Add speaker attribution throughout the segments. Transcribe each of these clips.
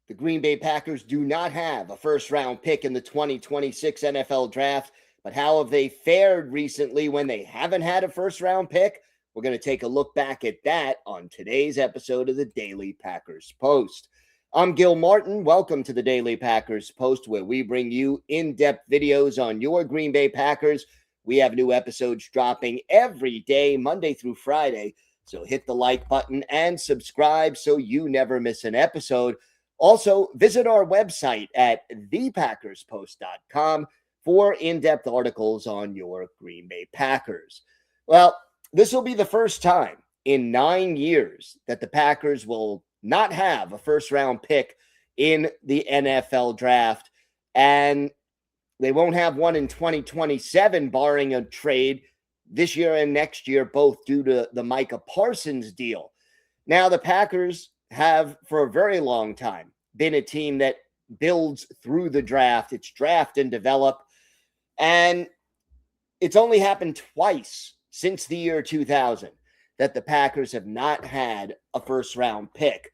Speaker 1: The Green Bay Packers do not have a first-round pick in the 2026 NFL Draft, but how have they fared recently when they haven't had a first-round pick? We're going to take a look back at that on today's episode of the Daily Packers Post. I'm Gil Martin. Welcome to the Daily Packers Post, where we bring you in-depth videos on your Green Bay Packers. We have new episodes dropping every day, Monday through Friday. So hit the like button and subscribe so you never miss an episode. Also, visit our website at thepackerspost.com for in-depth articles on your Green Bay Packers. Well, this will be the first time in 9 years that the Packers will not have a first-round pick in the NFL Draft, and they won't have one in 2027, barring a trade this year and next year, both due to the Micah Parsons deal. Now, the Packers have, for a very long time, been a team that builds through the draft. It's draft and develop. And it's only happened twice since the year 2000 that the Packers have not had a first-round pick.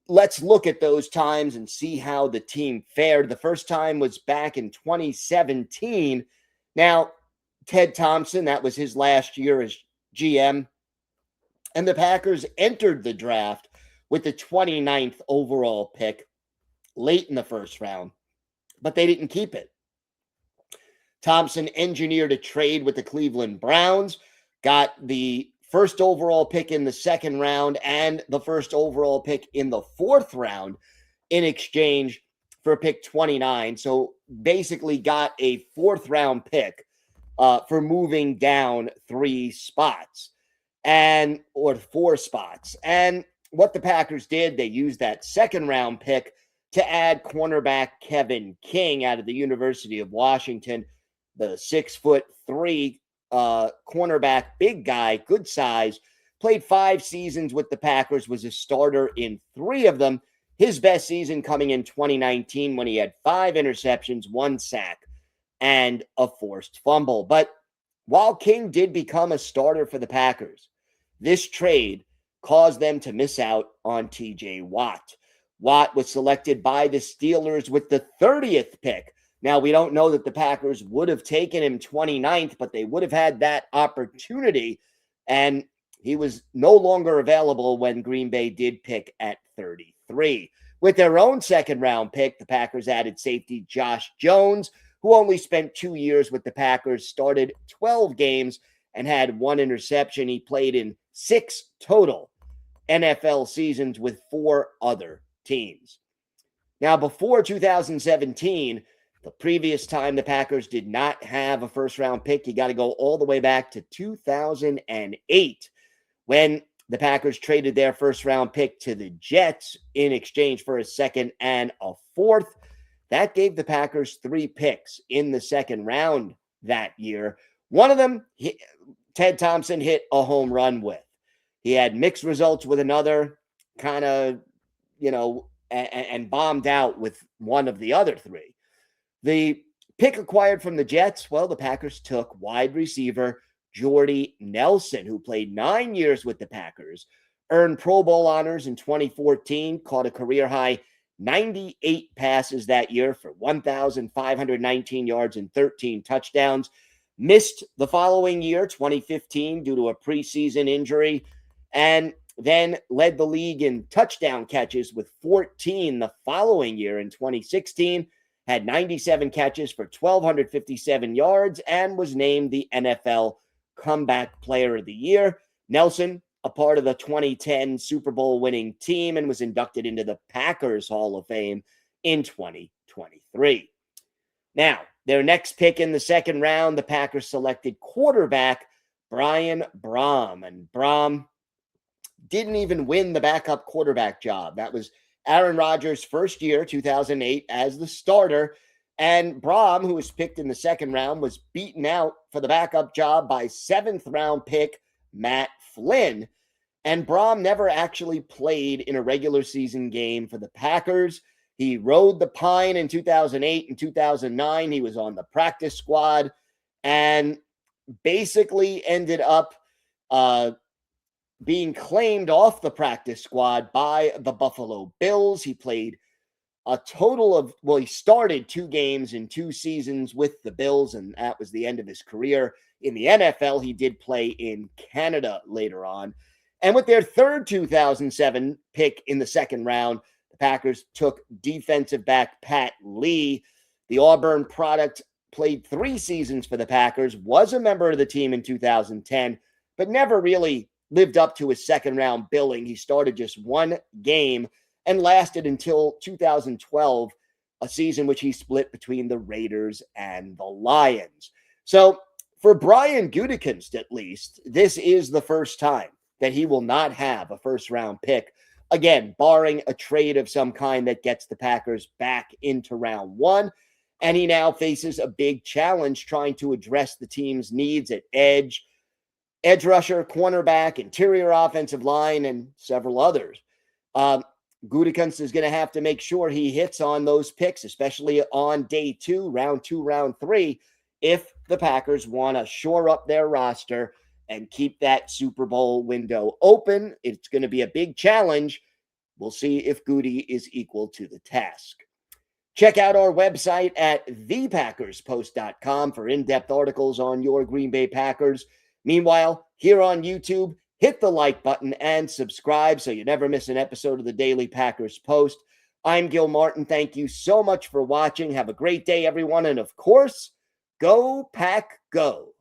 Speaker 1: Let's look at those times and see how the team fared. The first time was back in 2017. Now, Ted Thompson, that was his last year as GM. And the Packers entered the draft with the 29th overall pick late in the first round, but they didn't keep it. Thompson engineered a trade with the Cleveland Browns, got the first overall pick in the second round and the first overall pick in the fourth round in exchange for pick 29. So basically got a fourth round pick for moving down 3 spots or 4 spots. And what the Packers did, they used that second round pick to add cornerback Kevin King out of the University of Washington, the 6'3" cornerback, big guy, good size, played 5 seasons with the Packers, was a starter in 3 of them. His best season coming in 2019 when he had 5 interceptions, 1 sack, and a forced fumble. But while King did become a starter for the Packers, this trade caused them to miss out on TJ Watt. Watt was selected by the Steelers with the 30th pick. Now, we don't know that the Packers would have taken him 29th, but they would have had that opportunity, and he was no longer available when Green Bay did pick at 33. With their own second-round pick, the Packers added safety Josh Jones, who only spent 2 years with the Packers, started 12 games, and had 1 interception. He played in 6 total NFL seasons with 4 other teams. Now, before 2017, the previous time the Packers did not have a first-round pick, you got to go all the way back to 2008 when the Packers traded their first-round pick to the Jets in exchange for a second and a fourth. That gave the Packers 3 picks in the second round that year. One of them, Ted Thompson hit a home run with. He had mixed results with another, kind of, and bombed out with one of the other 3. The pick acquired from the Jets, well, the Packers took wide receiver Jordy Nelson, who played 9 years with the Packers, earned Pro Bowl honors in 2014, caught a career-high 98 passes that year for 1,519 yards and 13 touchdowns. Missed the following year, 2015, due to a preseason injury, and then led the league in touchdown catches with 14 the following year in 2016. Had 97 catches for 1,257 yards and was named the NFL Comeback Player of the Year. Nelson, a part of the 2010 Super Bowl winning team, and was inducted into the Packers Hall of Fame in 2023. Now, their next pick in the second round, the Packers selected quarterback Brian Brohm. And Brohm didn't even win the backup quarterback job. That was Aaron Rodgers' first year, 2008, as the starter. And Brohm, who was picked in the second round, was beaten out for the backup job by 7th-round pick Matt Flynn. And Brohm never actually played in a regular season game for the Packers. He rode the pine in 2008 and 2009. He was on the practice squad and basically ended up being claimed off the practice squad by the Buffalo Bills. He played a total of, well, he started 2 games in 2 seasons with the Bills, and that was the end of his career. In the NFL, he did play in Canada later on. And with their third 2007 pick in the second round, the Packers took defensive back Pat Lee. The Auburn product played 3 seasons for the Packers, was a member of the team in 2010, but never really lived up to his second round billing. He started just 1 game and lasted until 2012, a season which he split between the Raiders and the Lions. So for Brian Gutekunst, at least, this is the first time that he will not have a first-round pick. Again, barring a trade of some kind that gets the Packers back into round 1. And he now faces a big challenge trying to address the team's needs at edge rusher, cornerback, interior offensive line, and several others. Gutekunst is going to have to make sure he hits on those picks, especially on day 2, round 2, round 3, if the Packers want to shore up their roster and keep that Super Bowl window open. It's going to be a big challenge. We'll see if Goody is equal to the task. Check out our website at thepackerspost.com for in-depth articles on your Green Bay Packers. Meanwhile, here on YouTube, hit the like button and subscribe so you never miss an episode of the Daily Packers Post. I'm Gil Martin. Thank you so much for watching. Have a great day, everyone. And of course, go Pack Go.